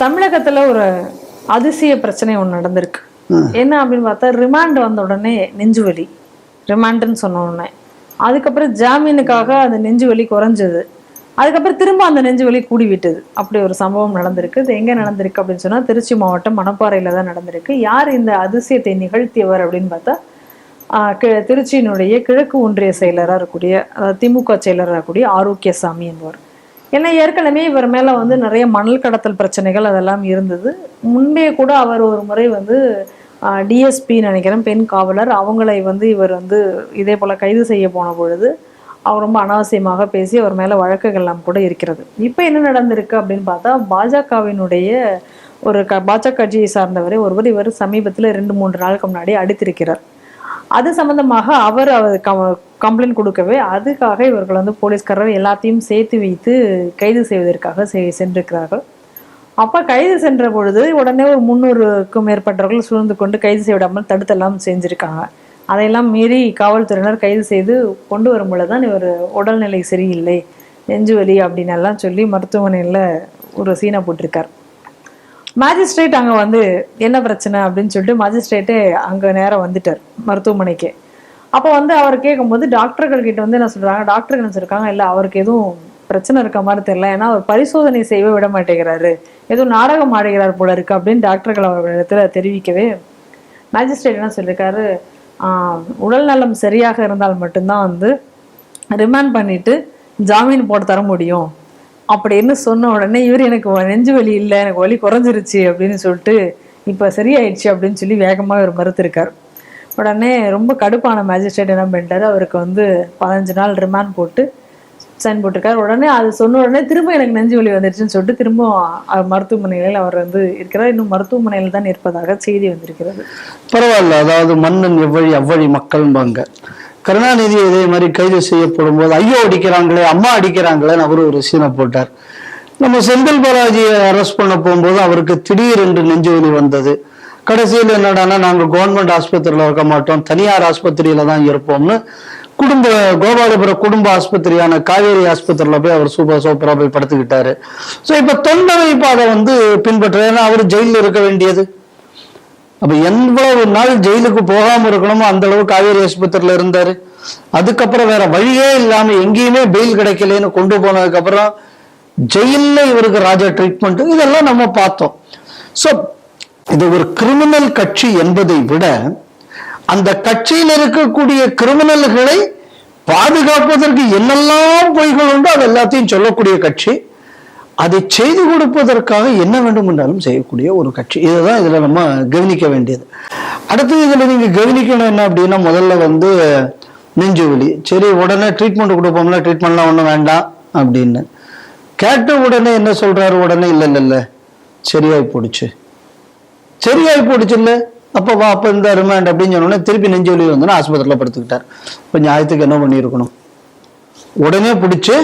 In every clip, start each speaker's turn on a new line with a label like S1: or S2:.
S1: தமிழகத்துல ஒரு அதிசய பிரச்சனை ஒன்று நடந்திருக்கு. என்ன அப்படின்னு பார்த்தா, ரிமாண்ட் வந்த உடனே நெஞ்சு வலி, ரிமாண்டுன்னு சொன்ன உடனே அதுக்கப்புறம் ஜாமீனுக்காக அந்த நெஞ்சு வலி குறைஞ்சது. அதுக்கப்புறம் திரும்ப அந்த நெஞ்சு வலி கூடி விட்டது. அப்படி ஒரு சம்பவம் நடந்திருக்கு. இது எங்கே நடந்திருக்கு அப்படின்னு சொன்னால், திருச்சி மாவட்டம் மணப்பாறையில் தான் நடந்திருக்கு. யார் இந்த அதிசயத்தை நிகழ்த்தியவர் அப்படின்னு பார்த்தா, திருச்சியினுடைய கிழக்கு ஒன்றிய செயலராக இருக்கக்கூடிய, திமுக செயலராக இருக்கக்கூடிய ஆரோக்கியசாமி என்பவர். ஏன்னா ஏற்கனவே இவர் மேலே வந்து நிறைய மணல் கடத்தல் பிரச்சனைகள் அதெல்லாம் இருந்தது. முன்பே கூட அவர் ஒரு முறை வந்து டிஎஸ்பி நினைக்கிறேன், பெண் காவலர், அவங்களை வந்து இவர் வந்து இதே போல் கைது செய்ய போன பொழுது அவர் ரொம்ப அனாவசியமாக பேசி அவர் மேலே வழக்குகள்லாம் கூட இருக்கிறது. இப்போ என்ன நடந்திருக்கு அப்படின்னு பார்த்தா, பாஜகவினுடைய ஒரு பாஜக கட்சியை சார்ந்தவரை இவர் சமீபத்தில் 2-3 நாளுக்கு முன்னாடி அடித்திருக்கிறார். அது சம்பந்தமாக அவர் கம்ப்ளைண்ட் கொடுக்கவே அதுக்காக இவர்கள் வந்து போலீஸ்காரர் எல்லாத்தையும் சேர்த்து வைத்து கைது செய்வதற்காக சென்றிருக்கிறார்கள். அப்போ கைது சென்ற பொழுது உடனே ஒரு 300க்கும் மேற்பட்டவர்கள் சூழ்ந்து கொண்டு கைது செய்ய விடாமல் தடுத்தெல்லாம் செஞ்சுருக்காங்க. அதையெல்லாம் மீறி காவல்துறையினர் கைது செய்து கொண்டு வரும் பொழுதுதான் இவர் உடல்நிலை சரியில்லை, நெஞ்சு வலி அப்படின்னு எல்லாம் சொல்லி மருத்துவமனையில் ஒரு சீனை போட்டிருக்கார். மேஜிஸ்ட்ரேட் அங்கே வந்து என்ன பிரச்சனை அப்படின்னு சொல்லிட்டு மேஜிஸ்ட்ரேட்டே அங்கே நேரம் வந்துட்டார் மருத்துவமனைக்கு. அப்போ வந்து அவர் கேட்கும்போது டாக்டர்கள் கிட்ட வந்து என்ன சொல்கிறாங்க, டாக்டர்கள் என்ன சொல்லியிருக்காங்க, இல்லை அவருக்கு எதுவும் பிரச்சனை இருக்க மாதிரி தெரியல, ஏன்னா அவர் பரிசோதனை செய்யவே விட மாட்டேங்கிறாரு, எதுவும் நாடகம் ஆடுகிறார் போல இருக்கு அப்படின்னு டாக்டர்கள் அவர்களிடத்துல தெரிவிக்கவே மேஜிஸ்ட்ரேட் என்ன சொல்லியிருக்காரு, உடல் நலம் சரியாக இருந்தால் மட்டும்தான் வந்து ரிமாண்ட் பண்ணிட்டு ஜாமீன் போட்டு தர முடியும் அப்படின்னு சொன்ன உடனே இவர் எனக்கு நெஞ்சு வலி இல்லை, எனக்கு வலி குறைஞ்சிருச்சு அப்படின்னு சொல்லிட்டு இப்போ சரியாயிடுச்சு அப்படின்னு சொல்லி வேகமாக இவர் மறுத்திருக்கார். உடனே ரொம்ப கடுப்பான மேஜிஸ்ட்ரேட் என்ன பண்ணிட்டாரு, அவருக்கு வந்து 15 நாள் ரிமாண்ட் போட்டு சைன் போட்டிருக்காரு. உடனே அது சொன்ன உடனே திரும்ப எனக்கு நெஞ்சு வலி வந்துருச்சுன்னு சொல்லிட்டு திரும்ப மருத்துவமனையில் அவர் வந்து இருக்கிறார். இன்னும் மருத்துவமனையில் தான் இருப்பதாக செய்தி வந்திருக்கிறது.
S2: பரவாயில்ல, அதாவது மன்னன் எவ்வழி அவ்வழி மக்கள்பாங்க. கருணாநிதி இதே மாதிரி கைது செய்யப்படும் போது ஐயோ அடிக்கிறாங்களே, அம்மா அடிக்கிறாங்களேன்னு அவரு ஒரு சீனை போட்டார். நம்ம செந்தில் பாலாஜியை அரெஸ்ட் பண்ண போகும்போது அவருக்கு திடீரென்று நெஞ்சு வலி வந்தது. கடைசியில் என்னடானா, நாங்க கவர்மெண்ட் ஆஸ்பத்திரியில இருக்க மாட்டோம், தனியார் ஆஸ்பத்திரியில தான் இருப்போம்னு கோபாலபுரம் குடும்ப ஆஸ்பத்திரியான காவேரி ஆஸ்பத்திரியில போய் அவர் சூப்பரா போய் படுத்துக்கிட்டாரு. ஸோ இப்ப தொண்டவை அதை வந்து பின்பற்ற, ஏன்னா அவர் ஜெயிலில் இருக்க வேண்டியது. அப்ப எவ்வளவு நாள் ஜெயிலுக்கு போகாம இருக்கணுமோ அந்த அளவு காவேரி ஆஸ்பத்திரியில இருந்தாரு. அதுக்கப்புறம் வேற வழியே இல்லாம எங்கேயுமே பெயில் கிடைக்கலன்னு கொண்டு போனதுக்கு அப்புறம் ஜெயில இவருக்கு ராஜா ட்ரீட்மெண்ட், இதெல்லாம் நம்ம பார்த்தோம். ஸோ இது ஒரு கிரிமினல் கட்சி என்பதை விட அந்த கட்சியில் இருக்கக்கூடிய கிரிமினல்களை பாதுகாப்பதற்கு என்னெல்லாம் பொய்கள் உண்டோ அது எல்லாத்தையும் சொல்லக்கூடிய கட்சி, அதை செய்து கொடுப்பதற்காக என்ன வேண்டும் என்றாலும் செய்யக்கூடிய ஒரு கட்சி. இதுதான் இதுல நம்ம கவனிக்க வேண்டியது. அடுத்தது இதுல நீங்க கவனிக்கணும் என்ன அப்படின்னா, முதல்ல வந்து நெஞ்சு வலி, சரி உடனே ட்ரீட்மெண்ட் கொடுப்போம்ல, ட்ரீட்மெண்ட்லாம் ஒன்றும் வேண்டாம் அப்படின்னு கேட்ட உடனே என்ன சொல்றாரு, உடனே இல்லை சரியாய் போடுச்சு இல்லை, அப்போ வா அப்போ இந்த ரிமாண்ட் அப்படின்னு சொன்னோடனே திருப்பி நெஞ்சு வலி வந்து ஆஸ்பத்திரியில் படுத்துக்கிட்டார். இப்போ நியாயத்துக்கு என்ன பண்ணியிருக்கணும், உடனே பிடிச்சு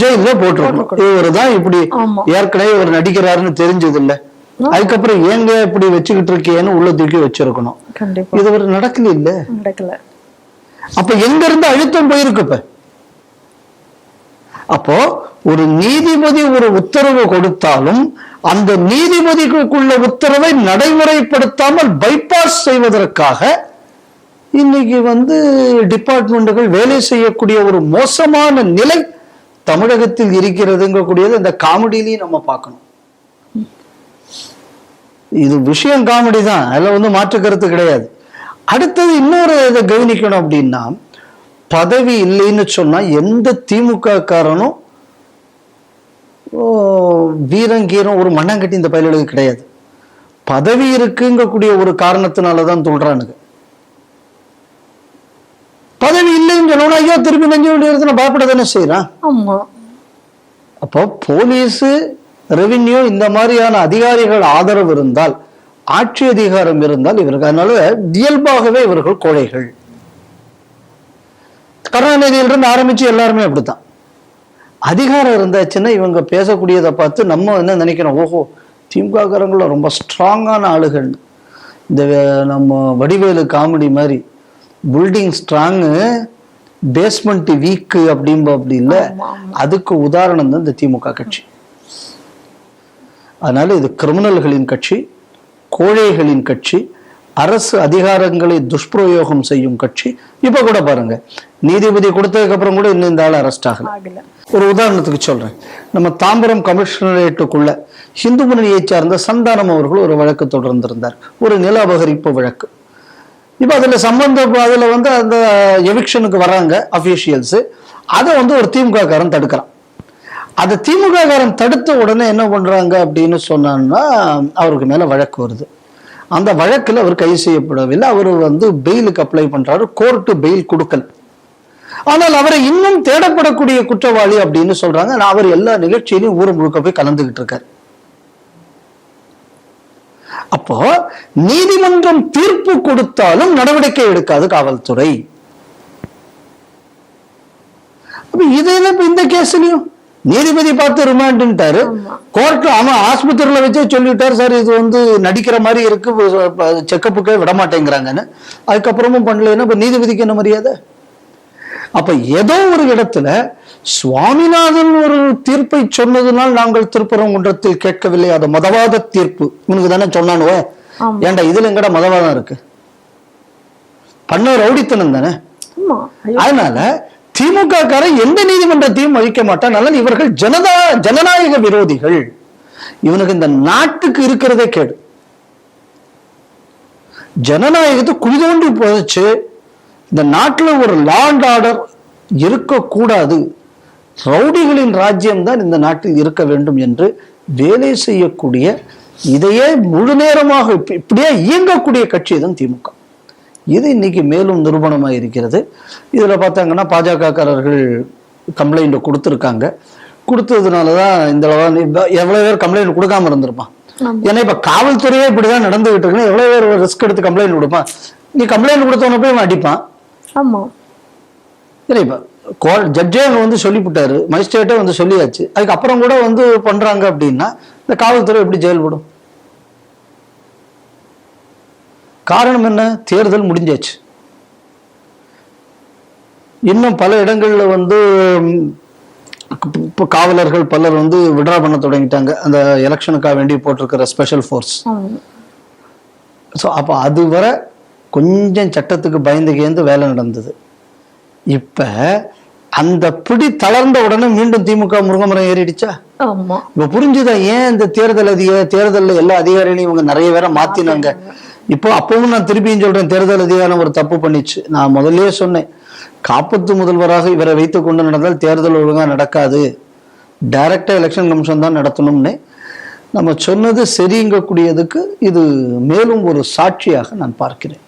S2: ஜெயில போட்டிருக்கணும். இவர் தான் இப்படி ஏற்கனவே இவர் நடிக்கிறாருன்னு தெரிஞ்சது இல்லை, அதுக்கப்புறம் ஏங்க இப்படி வச்சுக்கிட்டு இருக்கேன்னு உள்ள தூக்கி வச்சிருக்கணும். இது ஒரு நடக்கல. அப்ப எங்க இருந்து அழுத்தம் போயிருக்கு. இப்ப அப்போ ஒரு நீதிபதி ஒரு உத்தரவு கொடுத்தாலும் அந்த நீதிபதிக்குள்ள உத்தரவை நடைமுறைப்படுத்தாமல் பைபாஸ் செய்வதற்காக இன்னைக்கு வந்து டிபார்ட்மெண்ட்டுகள் வேலை செய்யக்கூடிய ஒரு மோசமான நிலை தமிழகத்தில் இருக்கிறதுங்கக்கூடியது இந்த காமெடியிலையும் நம்ம பார்க்கணும். இது விஷயம் காமெடி தான், அதில் வந்து மாற்று கருத்து கிடையாது. அடுத்தது இன்னொரு இதை கவனிக்கணும் அப்படின்னா, பதவி இல்லைன்னு சொன்னா எந்த திமுக காரனும் வீரங்கீரம் ஒரு மண்ணாங்கட்டி இந்த பயிலுக்கு கிடையாது. பதவி இருக்குங்கக்கூடிய ஒரு காரணத்தினாலதான் சொல்றானுங்க. பதவி இல்லைன்னு சொன்னா ஐயோ திருப்பி நெஞ்சு வலி பயப்பட தானே செய்யறான். அப்போ போலீஸ், ரெவென்யூ இந்த மாதிரியான அதிகாரிகள் ஆதரவு இருந்தால், ஆட்சி அதிகாரம் இருந்தால் இவர்கள், அதனால இயல்பாகவே இவர்கள் கோழைகள். கருணாநிதியிலிருந்து ஆரம்பிச்சு எல்லாருமே அப்படித்தான். அதிகாரம் இருந்தாச்சுன்னா இவங்க பேசக்கூடியதை பார்த்து நம்ம என்ன நினைக்கிறோம், ஓஹோ திமுக காரங்களும் ரொம்ப ஸ்ட்ராங்கான ஆளுகள். இந்த நம்ம வடிவேலு காமெடி மாதிரி பில்டிங் ஸ்ட்ராங்கு பேஸ்மெண்ட் வீக்கு அப்படிம்பா, அப்படி இல்லை. அதுக்கு உதாரணம் தான் இந்த திமுக கட்சி. அதனால இது கிரிமினல்களின் கட்சி, கோழைகளின் கட்சி, அரசு அதிகாரங்களை துஷ்பிரயோகம் செய்யும் கட்சி. இப்ப கூட பாருங்க, நீதிபதி கொடுத்ததுக்கு அப்புறம் கூட இன்னும் இந்த ஆள் அரெஸ்ட் ஆகல. ஒரு உதாரணத்துக்கு சொல்றேன், நம்ம தாம்பரம் கமிஷனரேட்டுக்குள்ள இந்து முன்னணியை சார்ந்த சந்தானம் அவர்கள் ஒரு வழக்கு தொடர்ந்திருந்தார், ஒரு நில அபகரிப்பு வழக்கு. இப்ப அதுல அதுல அந்த எவிக்ஷனுக்கு வர்றாங்க அபிஷியல்ஸ், அதை ஒரு திமுக காரன் தடுக்கிறான். அதை திமுக காரன் தடுத்த உடனே என்ன பண்றாங்க அப்படின்னு சொன்னான்னா, அவருக்கு மேல வழக்கு வருது. அந்த வழக்கில் அவர் கைது செய்யப்படவில்லை. அவர் பெயிலுக்கு அப்ளை பண்றாரு, கோர்ட்டு பெயில் கொடுக்கல. ஆனால் அவரை இன்னும் தேடப்படக்கூடிய குற்றவாளி அப்படின்னு சொல்றாங்க. அவர் எல்லா நிகழ்ச்சியிலும் ஊர் முழுக்க போய் கலந்துகிட்டு இருக்காரு. அப்போ நீதிமன்றம் தீர்ப்பு கொடுத்தாலும் நடவடிக்கை எடுக்காது காவல்துறை. இதே இந்த கேஸ்லயும் நீதிபதி பார்த்து ரிமாண்ட்ட்டாரு, கோர்ட்ல அவன் ஆஸ்பத்திரியில வச்சே சொல்லிட்டாரு, சார் இது நடிக்கிற மாதிரி இருக்கு, செக்கப்புக்கே விட மாட்டேங்கிறாங்கன்னு. அதுக்கப்புறமும் பண்ணலன்னா இப்ப நீதிபதிக்கு என்ன மரியாதை? அப்ப ஏதோ ஒரு இடத்துல சுவாமிநாதன் ஒரு தீர்ப்பை சொன்னதுனால் நாங்கள் திருப்பரங்குன்றத்தில் கேட்கவில்லை, அது மதவாத தீர்ப்பு. இவனுக்கு தானே சொன்னானுவ, ஏன்டா இதுல எங்கடா மதவாதம் இருக்கு? பண்ண ரவுடித்தனம் தானே. அதனால திமுக காரன் எந்த நீதிமன்றத்தையும் மதிக்க மாட்டான். அதனால இவர்கள் ஜனநாயக விரோதிகள். இவனுக்கு இந்த நாட்டுக்கு இருக்கிறதே கேடு. ஜனநாயகத்தை குழி தோண்டி போச்சு. இந்த நாட்டில் ஒரு லா அண்ட் ஆர்டர் இருக்கக்கூடாது, ரவுடிகளின் ராஜ்யம் தான் இந்த நாட்டில் இருக்க வேண்டும் என்று வேலை செய்யக்கூடிய, இதையே முழு நேரமாக இப்படியே இயங்கக்கூடிய கட்சி தான் திமுக. இது இன்னைக்கு மேலும் நிரூபணமாக இருக்கிறது. இதுல பார்த்தாங்கன்னா பாஜகக்காரர்கள் கம்ப்ளைண்ட் கொடுத்துருக்காங்க. கொடுத்ததுனாலதான் இந்த எவ்வளவு பேர் கம்ப்ளைண்ட் கொடுக்காம இருந்திருப்பான். ஏன்னா இப்ப காவல்துறையே இப்படிதான் நடந்துகிட்டு இருக்கு. எவ்வளவு பேர் ரிஸ்க் எடுத்து கம்ப்ளைண்ட் கொடுப்பான்? நீ கம்ப்ளைண்ட் கொடுத்தவன போய் அடிப்பான். இப்ப ஜட்ஜே சொல்லிவிட்டாரு, மஜிஸ்ட்ரேட்டே சொல்லியாச்சு. அதுக்கப்புறம் கூட பண்றாங்க அப்படின்னா இந்த காவல்துறை எப்படி செயல்படும்? காரணம் என்ன? தேர்தல் முடிஞ்சாச்சு. இன்னும் பல இடங்கள்ல இப்போ காவலர்கள் பலர் விட்ரா பண்ண தொடங்கிட்டாங்க, அந்த எலெக்ஷனுக்காக வேண்டி போட்டிருக்கிற ஸ்பெஷல் ஃபோர்ஸ். ஸோ அப்போ அதுவரை கொஞ்சம் சட்டத்துக்கு பயந்துகேந்து வேலை நடந்தது. இப்ப அந்த பிடி தளர்ந்த உடனே மீண்டும் திமுக முருங்கமரம் ஏறிடுச்சா? இப்ப புரிஞ்சுதான் ஏன் இந்த தேர்தலில் எல்லா அதிகாரிகளையும் இவங்க நிறைய பேரை மாத்தினாங்க. இப்போ அப்பவும் நான் திருப்பியும் சொல்றேன், தேர்தல் அதிகாரம் ஒரு தப்பு பண்ணிச்சு. நான் முதல்லயே சொன்னேன், காப்பத்து முதல்வராக இவரை வைத்துக் கொண்டு நடந்தால் தேர்தல் ஒழுங்கா நடக்காது, டைரக்டா எலெக்ஷன் கமிஷன் தான் நடத்தணும்னு நம்ம சொன்னது சரிங்கக்கூடியதுக்கு இது மேலும் ஒரு சாட்சியாக நான் பார்க்கிறேன்.